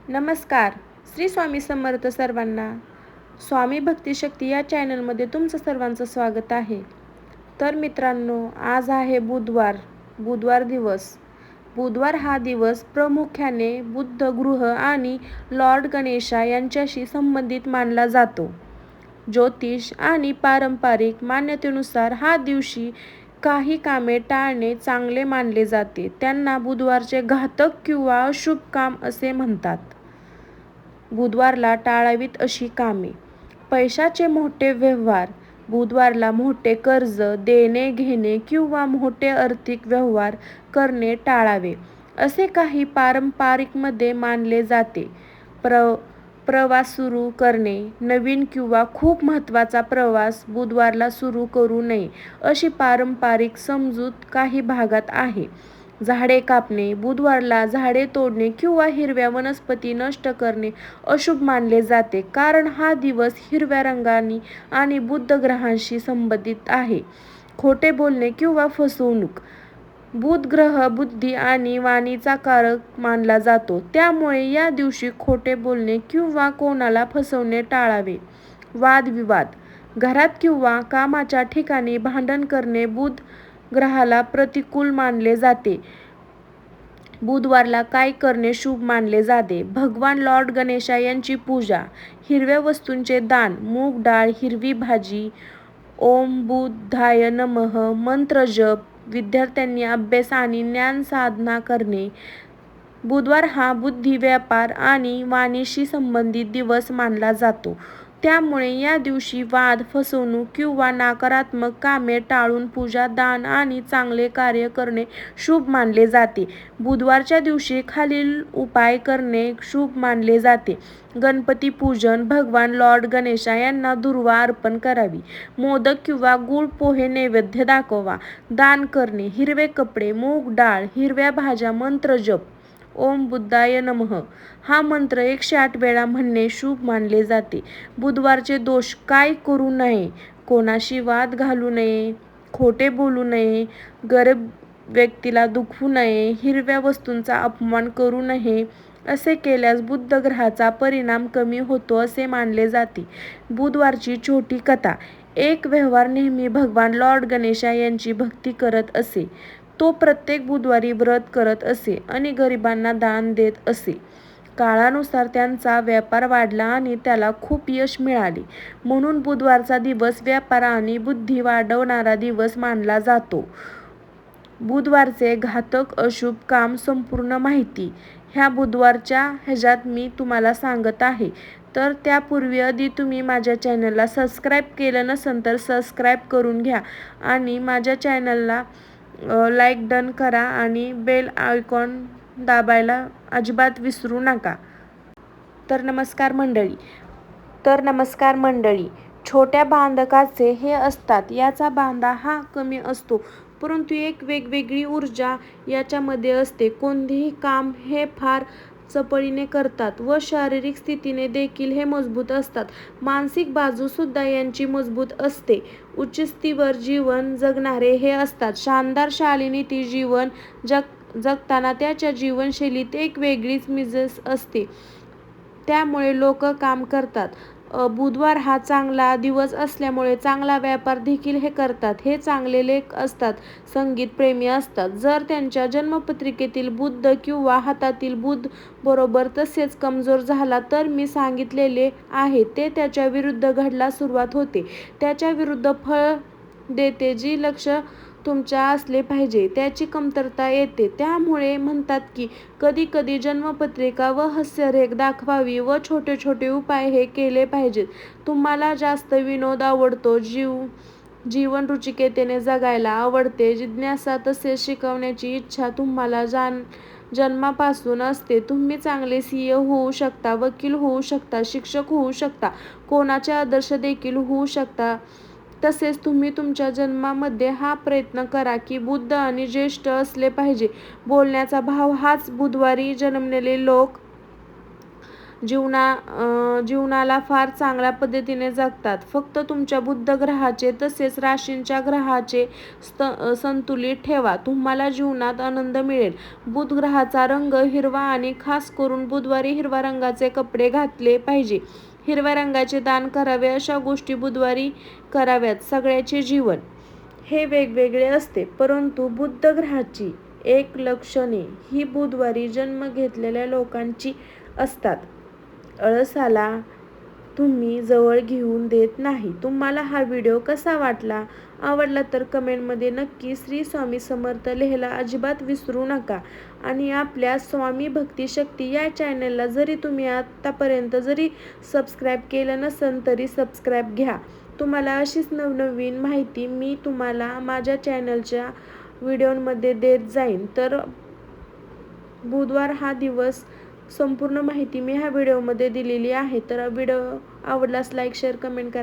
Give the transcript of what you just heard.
नमस्कार. श्री स्वामी समर्थ सर्वांना. स्वामी भक्ती शक्ती या चॅनलमध्ये तुमचं सर्वांचं स्वागत आहे. तर मित्रांनो, आज आहे बुधवार दिवस. बुधवार हा दिवस प्रामुख्याने बुद्ध गृह आणि लॉर्ड गणेशा यांच्याशी संबंधित मानला जातो. ज्योतिष आणि पारंपरिक मान्यतेनुसार हा दिवशी काही कामे टाळणे चांगले मानले जाते. त्यांना बुधवारचे घातक किंवा अशुभ काम असे म्हणतात. बुधवारला टाळावीत अशी कामे: पैशाचे मोठे व्यवहार: बुधवारला मोठे कर्ज, देणे घेणे किंवा मोठे आर्थिक व्यवहार करणे टाळावे, असे काही पारंपरिकमध्ये मानले जाते. प्रवास सुरू करणे: नवीन किंवा खूप महत्त्वाचा प्रवास बुधवारला सुरू करू नये, अशी पारंपरिक समजूत काही भागात आहे. झाडे कापणे: बुधवारला झाडे तोडणे किंवा हिरव्या वनस्पती नष्ट करणे अशुभ मानले जाते, कारण हा दिवस हिरव्या रंगांनी आणि बुध ग्रहांशी संबंधित आहे. खोटे बोलणे किंवा फसवणूक: बुध ग्रह बुद्धी आणि वाणीचा कारक मानला जातो, त्यामुळे या दिवशी खोटे बोलणे किंवा कोणाला फसवणे टाळावे. वादविवाद: घरात किंवा कामाच्या ठिकाणी भांडण करणे बुध ग्रहाला प्रतिकूल मानले जाते. बुधवारला काय करणे शुभ मानले जाते? भगवान लॉर्ड गणेशा यांची पूजा, हिरव्या वस्तूंचे दान, मूग डाळ, हिरवी भाजी, ओम बुद्धाय नमः मंत्र जप, विद्यार्थ्यांनी अभ्यास आणि ज्ञान साधना करणे. बुधवार हा बुद्धी, व्यापार आणि वाणीशी संबंधित दिवस मानला जातो, त्यामुळे या दिवशी वाद, फसवणूक किंवा नकारात्मक कामे टाळून पूजा, दान आणि चांगले कार्य करणे शुभ मानले जाते. बुधवारच्या दिवशी खालील उपाय करणे शुभ मानले जाते: गणपती पूजन: भगवान लॉर्ड गणेशा यांना दुर्वा अर्पण करावी. मोदक किंवा गूळ पोहे नैवेद्य दाखवा. दान करणे: हिरवे कपडे, मूग डाळ, हिरव्या भाज्या. मंत्र जप: ओम बुद्धाय नमः हा मंत्र 108 वेळा म्हणणे शुभ मानले जाते. बुधवारचे दोष: काय करू नये? कोणाशी वाद घालू नये, खोटे बोलू नये, गरीब व्यक्तीला दुखवू नये, हिरव्या वस्तूंचा अपमान करू नये. असे केल्यास बुध ग्रहाचा परिणाम कमी होतो असे मानले जाते. बुधवारची छोटी कथा: एक व्यवहार नेहमी भगवान लॉर्ड गणेशा यांची भक्ती करत असे. तो प्रत्येक बुधवारी व्रत करत असे आणि गरिबांना दान देत असे. काळानुसार त्यांचा व्यापार वाढला आणि त्याला खूप यश मिळाले, म्हणून बुधवारचा दिवस व्यापार आणि बुद्धी वाढवणारा दिवस मानला जातो. बुधवारचे घातक अशुभ काम संपूर्ण माहिती ह्या बुधवारच्या ह्याच्यात मी तुम्हाला सांगत आहे. तर त्यापूर्वी आधी तुम्ही माझ्या चॅनलला सबस्क्राईब केलं नसेल तर सबस्क्राईब करून घ्या आणि माझ्या चॅनलला लाईक डन करा आणि बेल आयकॉन दाबायला अजिबात विसरू नका. तर नमस्कार मंडळी. छोट्या बांधकाचे हे असतात. याचा बांधा हा कमी असतो, परंतु एक वेगवेगळी ऊर्जा याच्यामध्ये असते. कोणतेही काम हे फार चपळीने करतात व शारीरिक स्थितीने देखील हे मजबूत असतात. मानसिक बाजू सुद्धा यांची मजबूत असते. उच्च स्थितीवर जीवन जगणारे हे असतात. शानदार शालीनती जीवन जगताना त्याच्या जीवनशैलीत एक वेगळीच मिजाज असते, त्यामुळे लोक काम करतात. बुधवार हा चांगला दिवस असल्यामुळे चांगला व्यापार देखील हे करतात. हे चांगले लेख असतात, संगीत प्रेमी असतात. जर त्यांच्या जन्मपत्रिकेतील बुध किंवा हातातील बुध बरोबर तसेच कमजोर झाला तर मी सांगितलेले आहे ते त्याच्या विरुद्ध घडायला सुरुवात होते. त्याच्या विरुद्ध फळ देते. जी लक्ष तुमच्या असले पाहिजे त्याची कमतरता येते. त्यामुळे म्हणतात की कधी कधी जन्मपत्रिका व हास्यरेख दाखवावी व छोटे छोटे उपाय हे केले पाहिजेत. तुम्हाला जास्त विनोद आवडतो, जीवन रुचिकतेने जगायला आवडते, जिज्ञासा तसेच शिकवण्याची इच्छा तुम्हाला जन्मापासून असते. तुम्ही चांगले सीए होऊ शकता, वकील होऊ शकता, शिक्षक होऊ शकता, कोणाचे आदर्श देखील होऊ शकता. तसेच तुम्ही तुमच्या जन्मामध्ये हा प्रयत्न करा की बुद्ध आणि ज्येष्ठ असले पाहिजे. बोलण्याचा भाव हाच बुधवारी जन्मलेले लोक जीवनाला फार चांगल्या पद्धतीने जगतात. फक्त तुमच्या बुध ग्रहाचे तसेच राशींच्या ग्रहाचे संतुलित ठेवा, तुम्हाला जीवनात आनंद मिळेल. बुध ग्रहाचा रंग हिरवा आणि खास करून बुधवारी हिरव्या रंगाचे कपडे घातले पाहिजे. हिरव्या रंगाचे दान करावे, अशा गोष्टी बुधवारी कराव्यात. सगळ्याचे जीवन हे वेगवेगळे असते, परंतु बुध ग्रहाची एक लक्षणे ही बुधवारी जन्म घेतलेल्या लोकांची असतात. आळसाला तुम्ही जवळ घेऊन देत नाही. तुम्हाला हा व्हिडिओ कसा वाटला? आवडला तर कमेंटमध्ये नक्की श्री स्वामी समर्थ लिहायला अजिबात विसरू नका. आणि आपल्या स्वामी भक्ती शक्ती या चॅनलला जरी तुम्ही आतापर्यंत जरी सबस्क्राईब केलं नसेल तरी सबस्क्राईब घ्या. तुम्हाला अशीच नवनवीन माहिती मी तुम्हाला माझ्या चॅनलच्या व्हिडिओमध्ये देत जाईन. तर बुधवार हा दिवस संपूर्ण माहिती मी ह्या व्हिडिओमध्ये दिलेली आहे. तर व्हिडिओ आवडल्यास लाईक, शेअर, कमेंट करा.